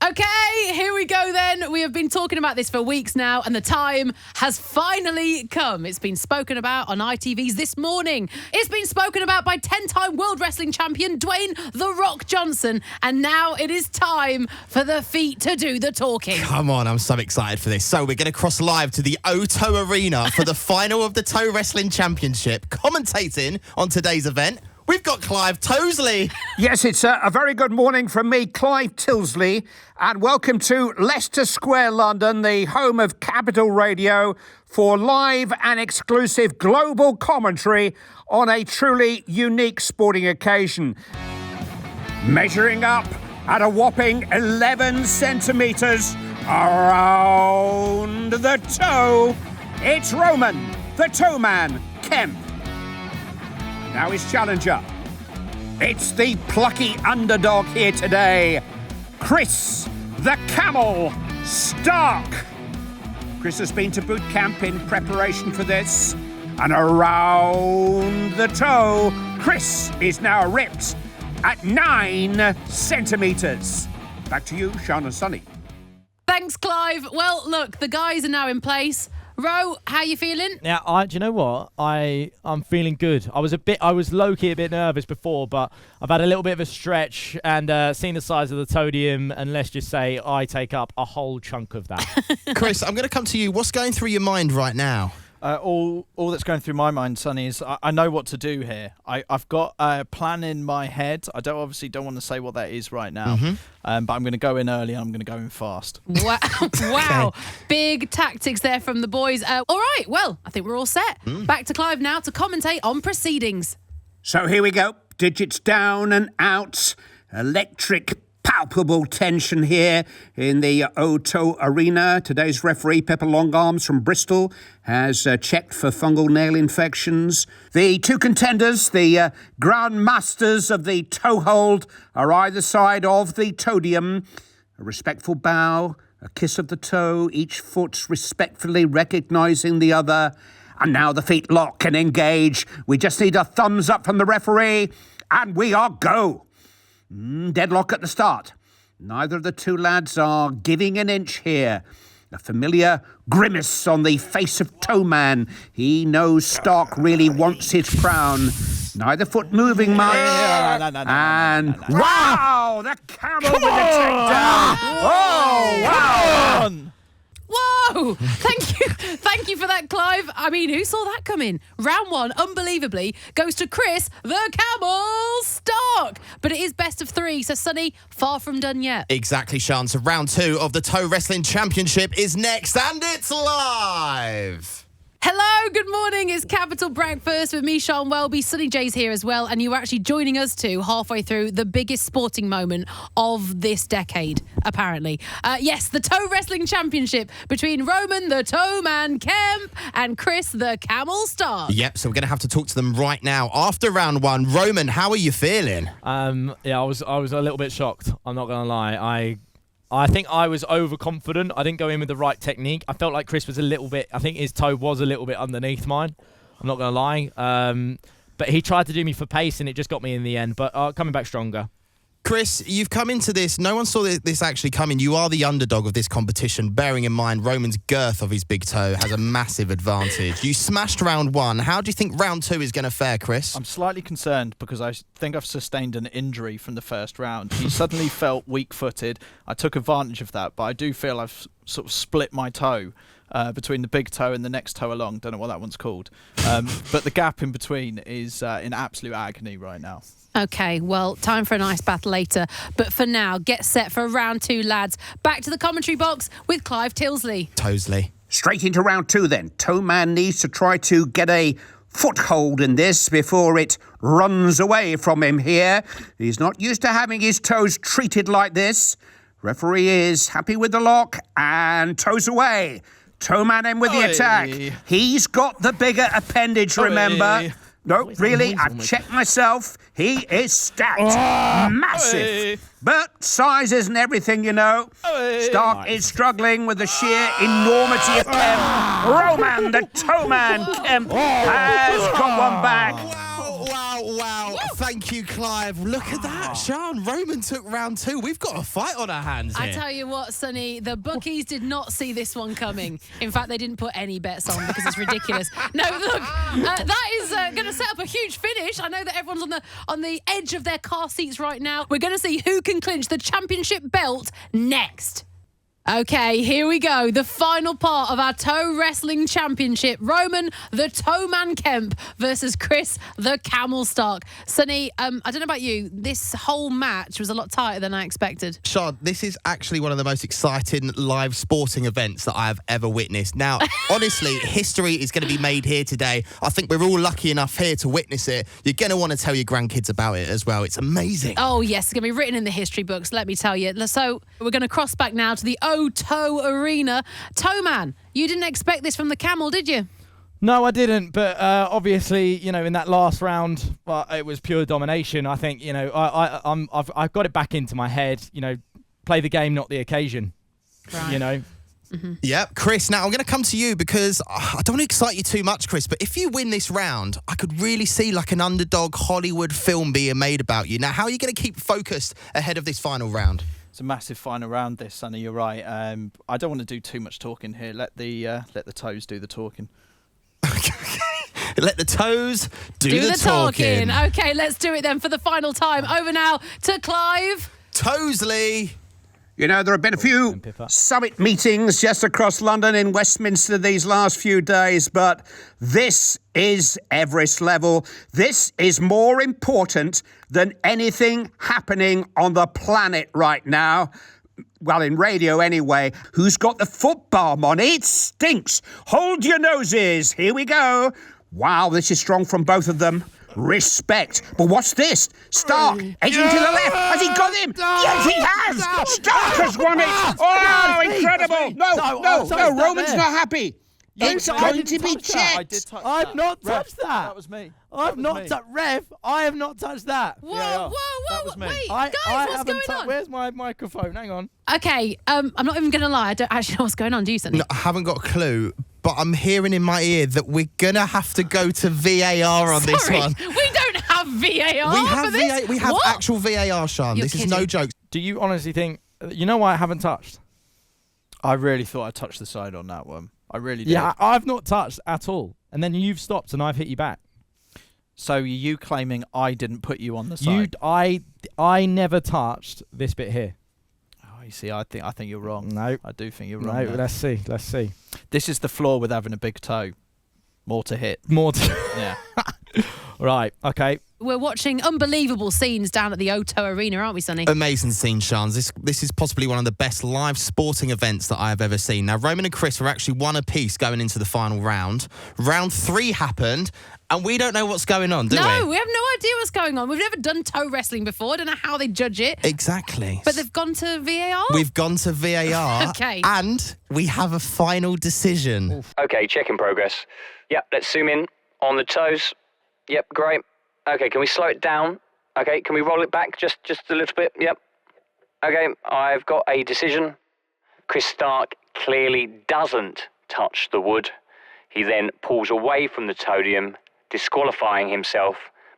Okay, here we go then. We have been talking about this for weeks now, and the time has finally come. It's been spoken about on ITVs this morning. It's been spoken about by 10-time World Wrestling Champion Dwayne "The Rock" Johnson, and now it is time for the feet to do the talking. Come on, I'm so excited for this. So we're going to cross live to the O2 Arena for the final of the Toe Wrestling Championship. Commentating on today's event, we've got Clive Tosley. Yes, it's a very good morning from me, Clive Tilsley, and welcome to Leicester Square, London, the home of Capital Radio, for live and exclusive global commentary on a truly unique sporting occasion. Measuring up at a whopping 11 centimetres around the toe, it's Roman, the Toe-Man Kemp. Now his challenger. It's the plucky underdog here today, Chris The Camel Stark. Chris has been to boot camp in preparation for this, and around the toe, Chris is now ripped at 9 centimetres. Back to you, Sean and Sonny. Thanks, Clive. Well, look, the guys are now in place. Ro, how you feeling? Yeah, do you know what? I'm feeling good. I was low-key a bit nervous before, but I've had a little bit of a stretch and seen the size of the Todium, and let's just say I take up a whole chunk of that. Chris, I'm going to come to you. What's going through your mind right now? All that's going through my mind, Sonny, is I know what to do here. I've got a plan in my head. I obviously don't want to say what that is right now, but I'm going to go in early and I'm going to go in fast. Wow. Wow. Big tactics there from the boys. All right, well, I think we're all set. Back to Clive now to commentate on proceedings. So here we go. Digits down and out. Electric, palpable tension here in the O2 Arena. Today's referee, Pepper Longarms from Bristol, has checked for fungal nail infections. The two contenders, the Grand Masters of the toe hold, are either side of the Todium. A respectful bow, a kiss of the toe, each foot respectfully recognising the other. And now the feet lock and engage. We just need a thumbs up from the referee, and we are go. Deadlock at the start. Neither of the two lads are giving an inch here. A familiar grimace on the face of Toe-Man. He knows Stark really wants his crown. Neither foot moving much. And wow! The camel with the takedown. Oh, wow! Whoa! Thank you for that, Clive. I mean, who saw that coming? Round one, unbelievably, goes to Chris the Camel Stark. But it is best of 3, so Sonny, far from done yet. Exactly, Sean. So round 2 of the Toe Wrestling Championship is next, and it's live. Hello, good morning. It's Capital Breakfast with me, Sean Welby. Sunny J's here as well, and you are actually joining us too halfway through the biggest sporting moment of this decade, apparently. Yes, the Toe Wrestling Championship between Roman the Toe-Man Kemp and Chris the Camel Stark. Yep, so we're going to have to talk to them right now. After round 1, Roman, how are you feeling? Yeah, I was a little bit shocked. I'm not going to lie. I think I was overconfident. I didn't go in with the right technique. I felt like Chris was I think his toe was a little bit underneath mine. I'm not going to lie. But he tried to do me for pace and it just got me in the end. But coming back stronger. Chris, you've come into this. No one saw this actually coming. You are the underdog of this competition, bearing in mind Roman's girth of his big toe has a massive advantage. You smashed round 1. How do you think round 2 is going to fare, Chris? I'm slightly concerned because I think I've sustained an injury from the first round. He suddenly felt weak-footed. I took advantage of that, but I do feel I've sort of split my toe between the big toe and the next toe along. Don't know what that one's called. But the gap in between is in absolute agony right now. Okay, well, time for a nice battle later. But for now, get set for round 2, lads. Back to the commentary box with Clive Tilsley. Tosley. Straight into round 2 then. Toe-Man needs to try to get a foothold in this before it runs away from him here. He's not used to having his toes treated like this. Referee is happy with the lock and toes away. Toe-Man in with the attack. He's got the bigger appendage, remember? No, really, I've checked myself. He is stacked. Massive. But size isn't everything, you know. Stark is struggling with the sheer enormity of Kemp. Roman, the Toe-Man Kemp, has got one back. Wow. thank you, Clive. Look at that, Sean. Roman took round 2. We've got a fight on our hands here. I tell you what, Sonny, the bookies did not see this one coming. In fact, they didn't put any bets on because it's ridiculous. No, look, that is going to set up a huge finish. I know that everyone's on the edge of their car seats right now. We're going to see who can clinch the championship belt next. Okay, here we go. The final part of our toe wrestling championship. Roman, the Toe-Man Kemp versus Chris the Camel Stark. Sonny, I don't know about you. This whole match was a lot tighter than I expected. Sean, this is actually one of the most exciting live sporting events that I have ever witnessed. Now, honestly, history is going to be made here today. I think we're all lucky enough here to witness it. You're going to want to tell your grandkids about it as well. It's amazing. Oh, yes, it's going to be written in the history books, let me tell you. So we're going to cross back now to the Toe Arena. Toe-Man, you didn't expect this from the Camel, did you? No, I didn't. But obviously, in that last round, it was pure domination. I think, I've got it back into my head. Play the game, not the occasion. Right. Yep, Chris, now I'm going to come to you because I don't want to excite you too much, Chris, but if you win this round, I could really see like an underdog Hollywood film being made about you. Now, how are you going to keep focused ahead of this final round? It's a massive final round, this, Sonny. You're right. I don't want to do too much talking here. Let the toes do the talking. Okay. Let the toes do the talking. Okay, let's do it then for the final time. Over now to Clive Toesley. There have been a few summit meetings just across London in Westminster these last few days, but this is Everest level. This is more important than anything happening on the planet right now. Well, in radio anyway. Who's got the foot balm on? It stinks. Hold your noses. Here we go. Wow, this is strong from both of them. Respect. But what's this? Stark edging to the left. Has he got him? Yes, he has. Stark has won it. Oh, incredible. No, Roman's not happy. It's going to be checked. I've not touched that. That was me. I've not touched Rev. I have not touched that. Whoa, That was me. wait, I guys, what's haven't going on? Where's my microphone? Hang on. Okay, I'm not even going to lie. I don't actually know what's going on, do you, Sonny? No, I haven't got a clue, but I'm hearing in my ear that we're going to have to go to VAR on this one. We don't have VAR We have for this. We have What? actual VAR, Sean. You're This is kidding. no joke. Do you honestly think? You know why I haven't touched? I really thought I touched the side on that one. I really did. Yeah, I've not touched at all. And then you've stopped and I've hit you back. So are you claiming I didn't put you on the side? I never touched this bit here. Oh, you see, I think you're wrong. No. I do think you're wrong. No, there. let's see. This is the flaw with having a big toe. More to hit. More to... Yeah. Right, okay. We're watching unbelievable scenes down at the Toe Arena, aren't we, Sonny? Amazing scene, Sean. This is possibly one of the best live sporting events that I have ever seen. Now, Roman and Chris were actually one apiece going into the final round. Round 3 happened, and we don't know what's going on, do we? No, we have no idea what's going on. We've never done toe wrestling before. I don't know how they judge it. Exactly. But they've gone to VAR? We've gone to VAR. Okay. And we have a final decision. Okay, check in progress. Yep, let's zoom in on the toes. Yep, great. Okay, can we slow it down? Okay, can we roll it back just a little bit? Yep. Okay, I've got a decision. Chris Stark clearly doesn't touch the wood. He then pulls away from the podium, disqualifying himself,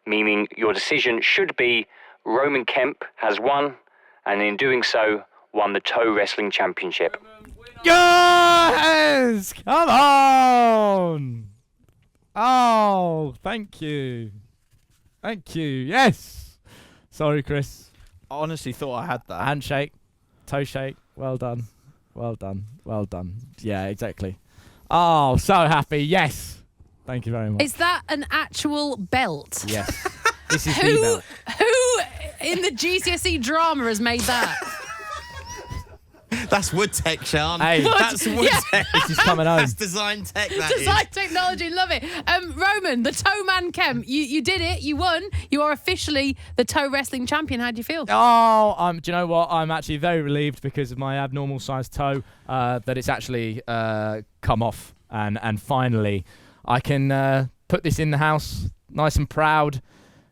meaning your decision should be Roman Kemp has won, and in doing so, won the Toe Wrestling Championship. Yes! Come on! Oh, thank you. Thank you. Yes. Sorry, Chris. I honestly thought I had that. Handshake, toe shake. Well done. Well done. Well done. Yeah, exactly. Oh, so happy. Yes. Thank you very much. Is that an actual belt? Yes. This is the Who belt. in the GCSE drama has made that? That's wood tech, Sean. Hey. That's wood tech. This is coming home. That's design tech, that is. Design technology, love it. Roman, the Toe-Man Kemp, you did it, you won. You are officially the toe wrestling champion. How do you feel? Oh, do you know what? I'm actually very relieved because of my abnormal sized toe that it's actually come off, and finally I can put this in the house, nice and proud,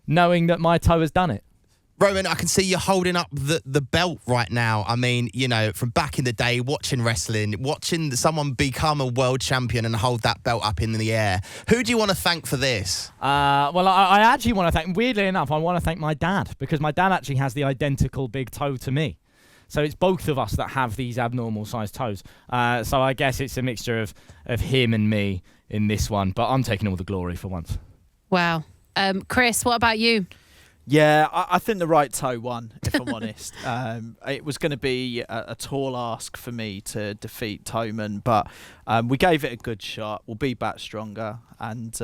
knowing that my toe has done it. Roman, I can see you holding up the belt right now. I mean, you know, from back in the day, watching wrestling, watching someone become a world champion and hold that belt up in the air. Who do you want to thank for this? Well, I actually want to thank, weirdly enough, I want to thank my dad, because my dad actually has the identical big toe to me. So it's both of us that have these abnormal sized toes. So I guess it's a mixture of him and me in this one, but I'm taking all the glory for once. Wow. Chris, what about you? Yeah, I think the right toe won, if I'm honest. It was going to be a tall ask for me to defeat Toe-Man, but we gave it a good shot. We'll be back stronger. And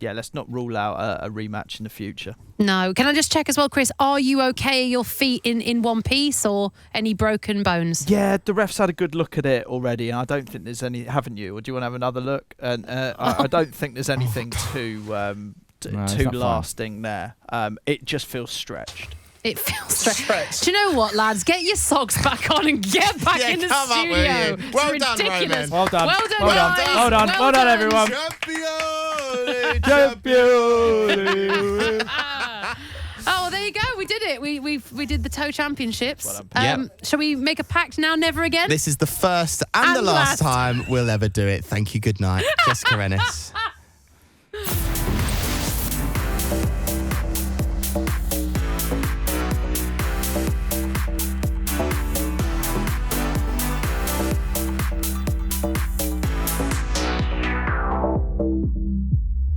let's not rule out a rematch in the future. No. Can I just check as well, Chris? Are you okay? Are your feet in one piece or any broken bones? Yeah, the refs had a good look at it already, and I don't think there's any. Haven't you? Or do you want to have another look? And I don't think there's anything too lasting there. It just feels stretched. It feels stretched. Do you know what, lads? Get your socks back on and get back in the come up studio. with you. Well It's done, ridiculous. Roman. Well done. Well done, Well done. guys. Well done. Well done, everyone. Champion. Oh, there you go. We did it. We did the toe championships. Well done. Yep. Shall we make a pact now, never again? This is the first and the last time we'll ever do it. Thank you. Good night. Jessica Ennis.